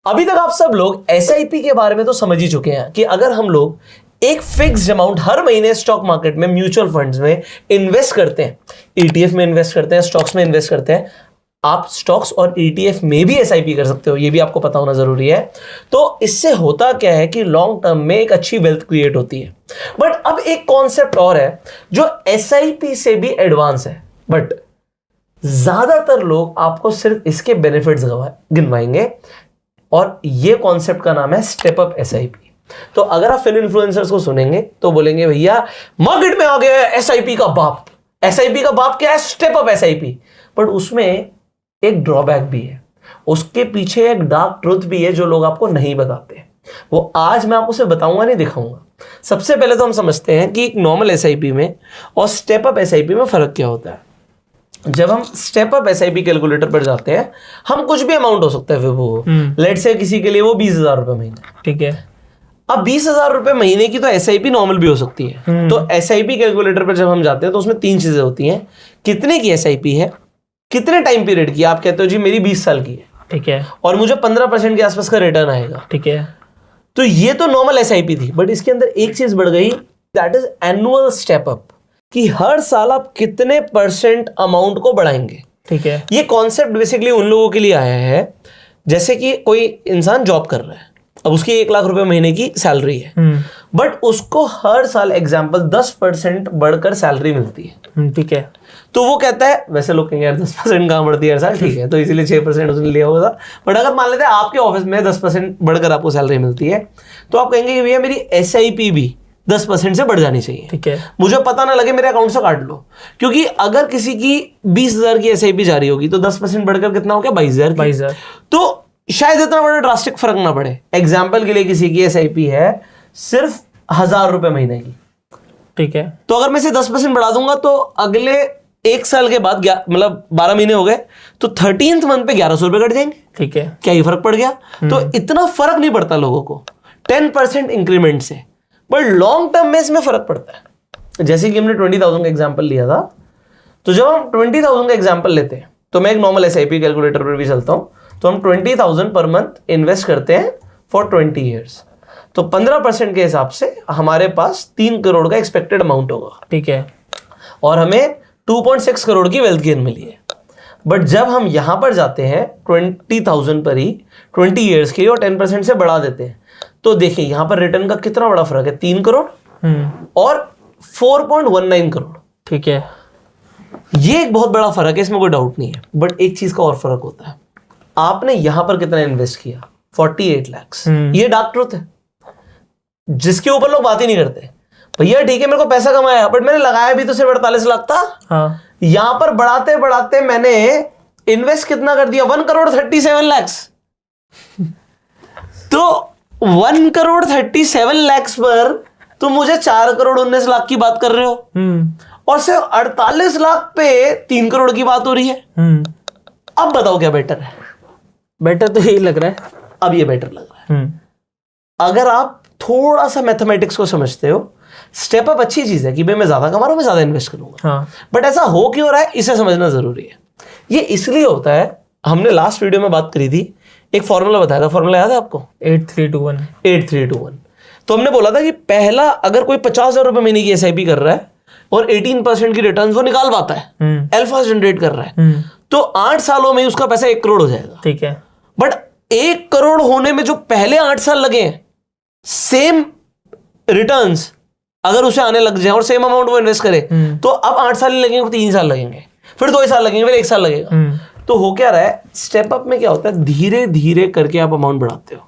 अभी तक आप सब लोग एसआईपी के बारे में तो समझ ही चुके हैं कि अगर हम लोग एक फिक्स्ड अमाउंट हर महीने स्टॉक मार्केट में, म्यूचुअल फंड्स में इन्वेस्ट करते हैं, ईटीएफ में इन्वेस्ट करते हैं, स्टॉक्स में इन्वेस्ट करते हैं, आप स्टॉक्स और ईटीएफ में भी एसआईपी कर सकते हो, ये भी आपको पता होना जरूरी है। तो इससे होता क्या है कि लॉन्ग टर्म में एक अच्छी वेल्थ क्रिएट होती है। बट अब एक कॉन्सेप्ट और है जो एसआईपी से भी एडवांस है, बट ज्यादातर लोग आपको सिर्फ इसके बेनिफिट्स गिनवाएंगे, और ये कॉन्सेप्ट का नाम है स्टेप अप एसआईपी। तो अगर आप फिन इन्फ्लुएंसर्स को सुनेंगे तो बोलेंगे भैया मार्केट में आ गया है एसआईपी का बाप। एसआईपी का बाप क्या है? Step up SIP. बट उसमें एक ड्रॉबैक भी है, उसके पीछे एक डार्क ट्रुथ भी है जो लोग आपको नहीं बताते। वो आज मैं आपको सिर्फ बताऊंगा, नहीं दिखाऊंगा। सबसे पहले तो हम समझते हैं कि एक नॉर्मल एसआईपी में और स्टेप अप एसआईपी में फर्क क्या होता है। जब हम स्टेप अप एसआईपी कैलकुलेटर पर जाते हैं, हम कुछ भी अमाउंट हो सकता है, फिर वो लेट से किसी के लिए वो 20,000 रुपए महीने, ठीक है। अब 20,000 रुपए महीने की तो एसआईपी नॉर्मल भी हो सकती है। तो एसआईपी कैलकुलेटर पर जब हम जाते हैं तो उसमें 3 चीजें होती हैं। कितने की एसआईपी है, कितने टाइम पीरियड की। आप कहते हो जी मेरी 20 साल की है, ठीक है, और मुझे 15% के आसपास का रिटर्न आएगा, ठीक है। तो ये तो नॉर्मल एसआईपी थी, बट इसके अंदर एक चीज बढ़ गई, that is annual step up, कि हर साल आप कितने % अमाउंट को बढ़ाएंगे, ठीक है। ये कॉन्सेप्ट बेसिकली उन लोगों के लिए आया है जैसे कि कोई इंसान जॉब कर रहा है, अब उसकी 1 लाख रुपए महीने की सैलरी है, बट उसको हर साल एग्जांपल 10% बढ़कर सैलरी मिलती है, ठीक है। तो वो कहता है, वैसे लोग कहेंगे यार 10% कहाँ बढ़ती है हर साल, ठीक है, तो इसीलिए 6% उसने लिया होगा। बट अगर मान लेते हैं आपके ऑफिस में 10% बढ़कर आपको सैलरी मिलती है, तो आप कहेंगे कि भैया मेरी एसआईपी भी 10% से बढ़ जानी चाहिए, ठीक है, मुझे पता ना लगे मेरे अकाउंट से काट लो। क्योंकि अगर किसी की 20,000 की एसआईपी जा रही होगी तो 10% बढ़कर कितना हो गया? 22,000। तो शायद इतना बड़ा ड्रास्टिक फर्क ना पड़े। एग्जाम्पल के लिए किसी की एसआईपी है सिर्फ 1,000 रुपए महीने की, ठीक है, तो अगर मैं इसे 10% बढ़ा दूंगा तो अगले 1 साल के बाद मतलब 12 महीने हो गए, तो 13th मंथ पे 1,100 रुपए कट जाएंगे, ठीक है। क्या ये फर्क पड़ गया? तो इतना फर्क नहीं पड़ता लोगों को 10% इंक्रीमेंट से, बट लॉन्ग टर्म में इसमें फर्क पड़ता है। जैसे कि हमने 20,000 का एग्जाम्पल लिया था, तो जब हम 20,000 का एग्जाम्पल लेते हैं, तो मैं एक नॉर्मल एसआईपी कैलकुलेटर पर भी चलता हूं, तो हम 20,000 पर मंथ इन्वेस्ट करते हैं फॉर 20 ईयर्स। तो 15% के हिसाब से हमारे पास 3 करोड़ का एक्सपेक्टेड अमाउंट होगा, ठीक है, और हमें 2.6 करोड़ की वेल्थ गेन मिली है। बट जब हम यहां पर जाते हैं 20,000 पर ही 20 ईयर्स के लिए और 10% से बढ़ा देते हैं, तो देखिए यहां पर रिटर्न का कितना बड़ा फर्क है, 3 करोड़ और 4.19 करोड़, ठीक है। ये एक बहुत बड़ा फर्क है, इसमें कोई डाउट नहीं है। बट एक चीज का और फर्क होता है, आपने यहां पर कितना इन्वेस्ट किया? 48 लाख। ये डार्क ट्रुथ है जिसके ऊपर लोग बात ही नहीं करते। भैया ठीक है मेरे को पैसा कमाया, बट मैंने लगाया भी तो सिर्फ 48 लाख था। हाँ। यहां पर बढ़ाते बढ़ाते मैंने इन्वेस्ट कितना कर दिया? 1,37 लाख। तो 1,37 लाख पर तुम मुझे 4,19 लाख की बात कर रहे हो, और सिर्फ 48 लाख पे 3 करोड़ की बात हो रही है। अब बताओ क्या बेटर है? बेटर तो यही लग रहा है। अब ये बेटर लग रहा है। अगर आप थोड़ा सा मैथमेटिक्स को समझते हो, स्टेप अप अच्छी चीज है कि भाई मैं ज्यादा कमा रहा हूं, मैं ज्यादा इन्वेस्ट करूंगा। हाँ। बट ऐसा हो क्यों रहा है, इसे समझना जरूरी है। ये इसलिए होता है, हमने लास्ट वीडियो में बात करी थी, एक फॉर्मूला बताया था, फॉर्मूला याद है आपको? 8321। तो हमने बोला था कि पहला अगर कोई 50,000 रुपए महीने की एसआईपी कर रहा है और 18% की रिटर्न वो निकाल पाता है, अल्फा जनरेट कर रहा है, तो 8 सालों में उसका पैसा 1 करोड़ हो जाएगा, ठीक है। बट 1 करोड़ होने में जो पहले 8 साल लगे हैं, सेम रिटर्न्स अगर उसे आने लग जाए और सेम अमाउंट वो इन्वेस्ट करे, तो अब 8 साल नहीं लगेंगे, 3 साल लगेंगे, फिर 2 साल लगेंगे, फिर 1 साल लगेगा। तो हो क्या रहा है, स्टेप अप में क्या होता है, धीरे धीरे करके आप अमाउंट बढ़ाते हो।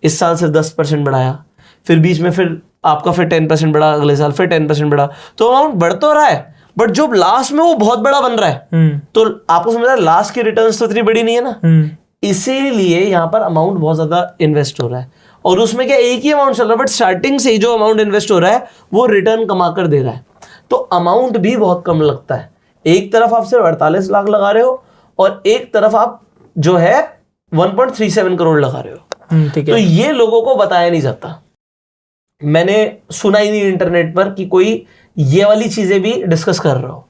इस साल से 10% बढ़ाया, फिर बीच में फिर आपका फिर 10% बढ़ा, अगले साल फिर 10% बढ़ा, तो अमाउंट बढ़ तो रहा है, बट जो लास्ट में वो बहुत बड़ा बन रहा है। तो आपको समझ रहा है लास्ट की रिटर्न्स तो इतनी बड़ी नहीं है ना, इसीलिए यहां पर अमाउंट बहुत ज्यादा इन्वेस्ट हो रहा है। और उसमें क्या एक ही अमाउंट चल रहा है, बट स्टार्टिंग से ही जो अमाउंट इन्वेस्ट हो रहा है वो रिटर्न कमा कर दे रहा है, तो अमाउंट भी बहुत कम लगता है। एक तरफ आप सिर्फ 48 लाख लगा रहे हो और एक तरफ आप जो है 1.37 करोड़ लगा रहे हो, ठीक है। तो ये लोगों को बताया नहीं जाता। मैंने सुना ही नहीं इंटरनेट पर कि कोई ये वाली चीजें भी डिस्कस कर रहा हो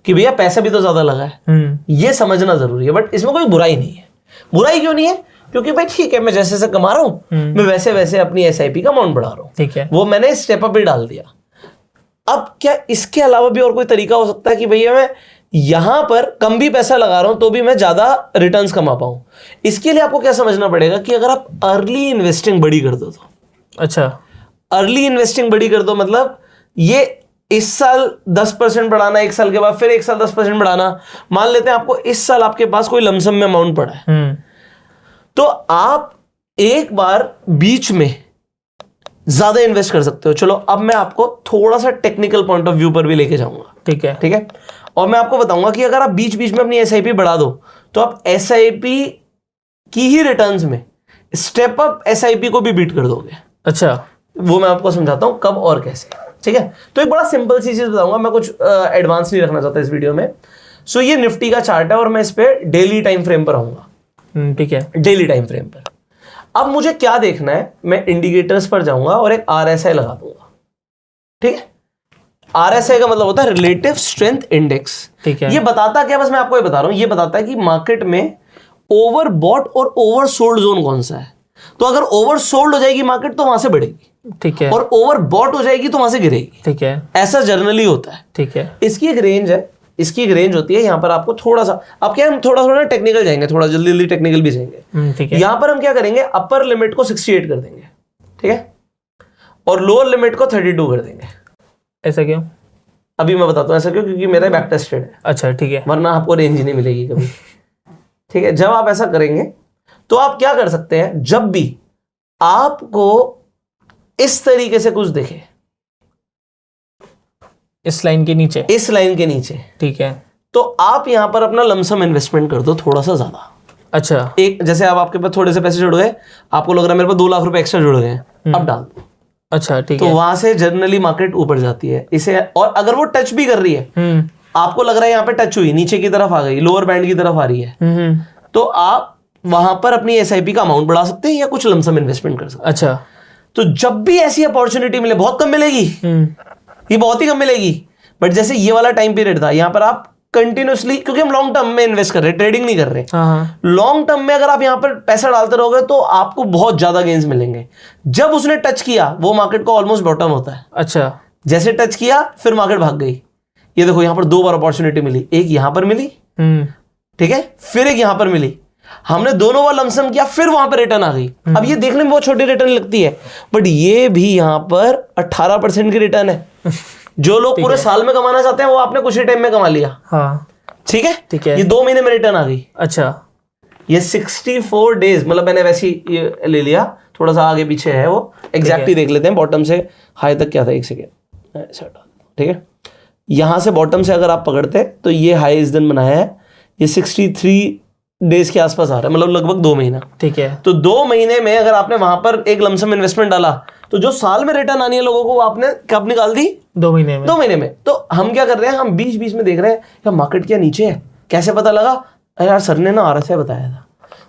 कि भैया पैसा भी तो ज्यादा लगा है। ये समझना जरूरी है, बट इसमें कोई बुराई नहीं है। बुराई क्यों नहीं है? क्योंकि भाई ठीक है, मैं जैसे जैसे कमा रहा हूं मैं वैसे वैसे अपनी एसआईपी का अमाउंट बढ़ा रहा हूं, ठीक है, वो मैंने स्टेप अप भी डाल दिया। अब क्या इसके अलावा भी और कोई तरीका हो सकता है कि भैया मैं यहां पर कम भी पैसा लगा रहा हूं तो भी मैं ज्यादा रिटर्न्स कमा पाऊं? इसके लिए आपको क्या समझना पड़ेगा कि अगर आप अर्ली इन्वेस्टिंग बड़ी कर दो तो, अच्छा, अर्ली इन्वेस्टिंग बड़ी कर दो मतलब ये इस साल 10% बढ़ाना, एक साल के बाद फिर एक साल 10% बढ़ाना। मान लेते हैं आपको इस साल आपके पास कोई लमसम में अमाउंट पड़ा है, तो आप एक बार बीच में ज्यादा इन्वेस्ट कर सकते हो। चलो अब मैं आपको थोड़ा सा टेक्निकल पॉइंट ऑफ व्यू पर भी लेके जाऊंगा, ठीक है, ठीक है, और मैं आपको बताऊंगा कि अगर आप बीच बीच में अपनी एसआईपी बढ़ा दो तो आप एसआईपी की ही रिटर्न्स में स्टेप अप एसआईपी को भी बीट कर दोगे। अच्छा, वो मैं आपको समझाता हूं कब और कैसे, ठीक है। तो एक बड़ा सिंपल सी चीज बताऊंगा, मैं कुछ एडवांस नहीं रखना चाहता इस वीडियो में। सो ये निफ्टी का चार्ट है और मैं इस पे डेली टाइम फ्रेम पर आऊंगा, ठीक है, डेली टाइम फ्रेम पर। अब मुझे क्या देखना है, मैं इंडिकेटर्स पर जाऊंगा और एक आरएसआई लगा दूंगा, ठीक है। आरएसआई का मतलब होता है रिलेटिव स्ट्रेंथ इंडेक्स, ठीक है। ये बताता क्या, बस मैं आपको ये बता रहा हूं, ये बताता है कि मार्केट में ओवर बॉट और ओवर सोल्ड जोन कौन सा है। तो अगर ओवर सोल्ड हो जाएगी मार्केट तो वहां से बढ़ेगी, ठीक है, और ओवर बॉट हो जाएगी तो वहां से गिरेगी, ठीक है, ऐसा जनरली होता है, ठीक है। इसकी एक रेंज है, इसकी एक रेंज होती है। यहाँ पर आपको थोड़ा सा, अब क्या हम थोड़ा थोड़ा टेक्निकल जाएंगे, थोड़ा जल्दी जल्दी टेक्निकल भी जाएंगे, ठीक है। यहाँ पर हम क्या करेंगे, अपर लिमिट को 68 कर देंगे, ठीक है, और लोअर लिमिट को 32 कर देंगे। ऐसा क्यों? अभी मैं बताता हूँ ऐसा क्यों, क्योंकि मेरा बैक टेस्टेड है, अच्छा, ठीक है, वरना आपको रेंज ही नहीं मिलेगी कभी, ठीक है। जब आप ऐसा करेंगे तो आप क्या कर सकते हैं, जब भी आपको इस तरीके से कुछ दिखे, इस लाइन के नीचे, इस लाइन के नीचे, ठीक है, तो आप यहां पर अपना लमसम इन्वेस्टमेंट कर दो थोड़ा सा ज्यादा। अच्छा, एक जैसे अब आपके पास थोड़े से पैसे जुड़ गए, आपको लग रहा है मेरे पास 2 लाख रुपए एक्स्ट्रा जुड़ गए हैं, अब डाल दो, अच्छा, ठीक तो है, वहां से जनरली मार्केट ऊपर जाती है इसे। और अगर वो टच भी कर रही है, आपको लग रहा है यहाँ पे टच हुई, नीचे की तरफ आ गई, लोअर बैंड की तरफ आ रही है, तो आप वहां पर अपनी एसआईपी का अमाउंट बढ़ा सकते हैं या कुछ लमसम इन्वेस्टमेंट कर सकते हैं। अच्छा, तो जब भी ऐसी अपॉर्चुनिटी मिले, बहुत कम मिलेगी, ये बहुत ही कम मिलेगी, बट जैसे ये वाला टाइम पीरियड था, यहाँ पर आप कंटिन्यूसली, क्योंकि हम लॉन्ग टर्म में इन्वेस्ट कर रहे हैं, ट्रेडिंग नहीं कर रहे, लॉन्ग टर्म में अगर आप यहाँ पर पैसा डालते रहोगे तो आपको बहुत ज्यादा गेन्स मिलेंगे। जब उसने टच किया, वो मार्केट को ऑलमोस्ट बॉटम होता है, अच्छा, जैसे टच किया फिर मार्केट भाग गई। ये देखो यहाँ पर 2 बार अपॉर्चुनिटी मिली, एक यहाँ पर मिली, ठीक है, फिर एक यहाँ पर मिली, हमने दोनों बार लमसम किया, फिर वहां पर रिटर्न आ गई। अब ये देखने में बहुत छोटी रिटर्न लगती है, बट ये भी यहाँ पर 18% की रिटर्न है। जो लोग पूरे साल में कमाना चाहते हैं वो आपने कुछ ही टाइम में कमा लिया, हाँ, ठीक है, ठीक है। ये 2 महीने में रिटर्न आ गई। अच्छा, ये 64 डेज, मतलब मैंने वैसे ही ले लिया, थोड़ा सा आगे पीछे है वो, एग्जैक्ट ही देख लेते हैं, बॉटम से हाई तक क्या था, एक सेकेंड, ठीक है। यहां से बॉटम से अगर आप पकड़ते तो ये हाई इस दिन बनाया है, ये 63 डेज के आसपास आ रहा है, मतलब लगभग 2 महीना, ठीक है। तो 2 महीने में अगर आपने वहां पर एक लमसम इन्वेस्टमेंट डाला तो जो साल में रिटर्न आनी है लोगों को, वो आपने कब निकाल दी, 2 महीने में, 2 महीने में। तो हम क्या कर रहे हैं, हम बीच बीच में देख रहे हैं यार मार्केट क्या नीचे है, कैसे पता लगा, अरे यार सर ने ना आरएसआई बताया था,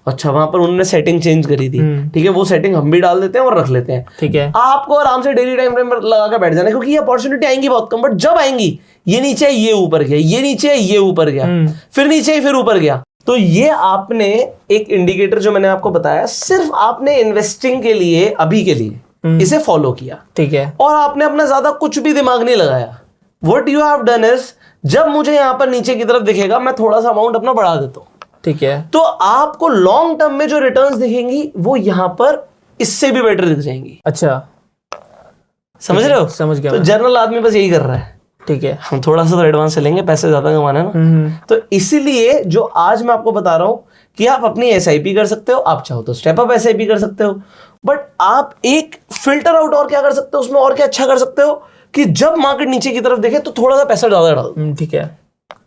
अच्छा वहां पर उन्होंने सेटिंग चेंज करी थी, ठीक है, वो सेटिंग हम भी डाल देते हैं और रख लेते हैं, ठीक है। आपको आराम से डेली टाइम फ्रेम पर लगा के बैठ जाना, क्योंकि ये अपॉर्चुनिटी आएंगी बहुत कम, बट जब आएंगी, ये नीचे ये ऊपर गया, ये नीचे ये ऊपर गया, फिर नीचे फिर ऊपर गया, तो ये आपने एक इंडिकेटर जो मैंने आपको बताया, सिर्फ आपने इन्वेस्टिंग के लिए, अभी के लिए इसे फॉलो किया, ठीक है, और आपने अपना ज्यादा कुछ भी दिमाग नहीं लगाया। What you have done is, जब मुझे यहां पर नीचे की तरफ दिखेगा मैं थोड़ा सा अमाउंट अपना बढ़ा देता हूं, ठीक है, तो आपको लॉन्ग टर्म में जो रिटर्न्स दिखेंगी वो यहां पर इससे भी बेटर दिख जाएंगी। अच्छा, समझ रहे हो? समझ गया तो जनरल आदमी बस यही कर रहा है, ठीक है, हम थोड़ा सा तो एडवांस चलेंगे, पैसे ज्यादा कमाना है ना, तो इसीलिए जो आज मैं आपको बता रहा हूं कि आप अपनी एसआईपी कर सकते हो, आप चाहो तो स्टेप अप एसआईपी कर सकते हो, बट आप एक फिल्टर आउट और क्या कर सकते हो उसमें, और क्या अच्छा कर सकते हो कि जब मार्केट नीचे की तरफ देखे तो थोड़ा सा पैसा ज्यादा डाल दो, ठीक है,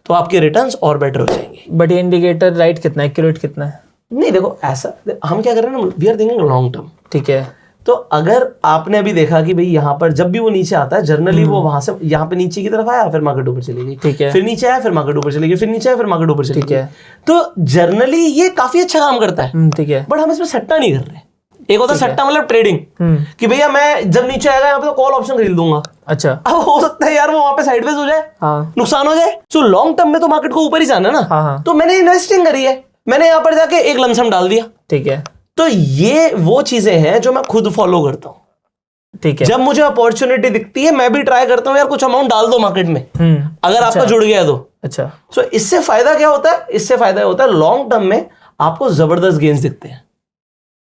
तो आपके रिटर्न्स और बेटर हो जाएंगे। बट ये इंडिकेटर राइट कितना है, एक्यूरेट कितना है? नहीं देखो, ऐसा हम क्या कर रहे हैं ना, we are thinking long term, ठीक है, तो अगर आपने अभी देखा कि भाई यहाँ पर जब भी वो नीचे आता है, जनरली वो वहां से यहाँ पे नीचे की तरफ आया, फिर मार्केट ऊपर चली गई, ठीक है, फिर नीचे आया, फिर मार्केट ऊपर चली गई, फिर नीचे आया, फिर मार्केट ऊपर चली ठीक गई, है, तो जनरली ये काफी अच्छा काम करता है, ठीक है, बट हम इसमें सट्टा नहीं कर रहे। एक होता है सट्टा मतलब ट्रेडिंग, कि भैया मैं जब नीचे आएगा यहाँ पे तो कॉल ऑप्शन खरीद दूंगा, अच्छा, अब हो सकता है यार वो वहां पे साइडवेज हो जाए, हाँ, नुकसान हो जाए, तो लॉन्ग टर्म में तो मार्केट को ऊपर ही जाना है ना, हाँ, तो मैंने इन्वेस्टिंग करी है, मैंने यहाँ पर जाके एक लमसम डाल दिया, ठीक है, तो ये वो चीजें हैं जो मैं खुद फॉलो करता हूं। ठीक है। जब मुझे अपॉर्चुनिटी दिखती है मैं भी ट्राई करता हूं यार कुछ अमाउंट डाल दो मार्केट में, अगर आपका जुड़ गया तो। अच्छा। सो इससे फायदा क्या होता है? इससे फायदा होता है लॉन्ग टर्म में आपको जबरदस्त गेन्स दिखते हैं,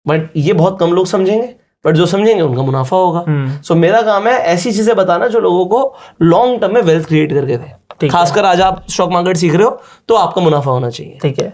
बट ये बहुत कम लोग समझेंगे, बट जो समझेंगे उनका मुनाफा होगा। सो मेरा काम है ऐसी चीजें बताना जो लोगों को लॉन्ग टर्म में वेल्थ क्रिएट करके दे। खासकर आज आप स्टॉक मार्केट सीख रहे हो तो आपका मुनाफा होना चाहिए। ठीक है।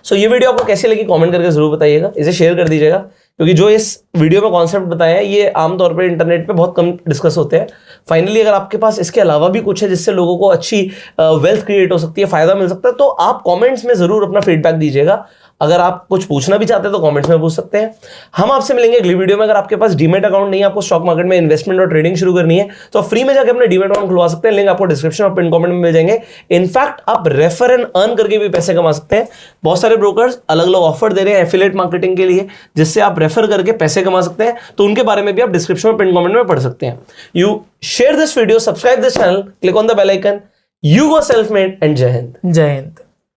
सो ये वीडियो आपको कैसी लगी कमेंट करके जरूर बताइएगा, इसे शेयर कर दीजिएगा, क्योंकि जो इस वीडियो में कॉन्सेप्ट बताया है ये आमतौर पर इंटरनेट पे बहुत कम डिस्कस होते हैं। फाइनली अगर आपके पास इसके अलावा भी कुछ है जिससे लोगों को अच्छी वेल्थ क्रिएट हो सकती है, फायदा मिल सकता है, तो आप कमेंट्स में जरूर अपना फीडबैक दीजिएगा। अगर आप कुछ पूछना भी चाहते हैं तो कमेंट्स में पूछ सकते हैं। हम आपसे मिलेंगे अगली वीडियो में। अगर आपके पास डीमैट अकाउंट नहीं है, आपको स्टॉक मार्केट में इन्वेस्टमेंट और ट्रेडिंग शुरू करनी है, तो फ्री में जाकर अपने डीमैट अकाउंट खुलवा सकते हैं। लिंक आपको डिस्क्रिप्शन और पिन कमेंट में मिल जाएंगे। इनफैक्ट आप रेफर एंड अर्न करके भी पैसे कमा सकते हैं। बहुत सारे ब्रोकर्स अलग अलग ऑफर दे रहे हैं एफिलिएट मार्केटिंग के लिए, जिससे आप रेफर करके पैसे कमा सकते हैं, तो उनके बारे में भी आप डिस्क्रिप्शन और पिन कमेंट में पढ़ सकते हैं। You share this video, subscribe this channel, click on the bell icon. You go self made and जय हिंद। जय हिंद।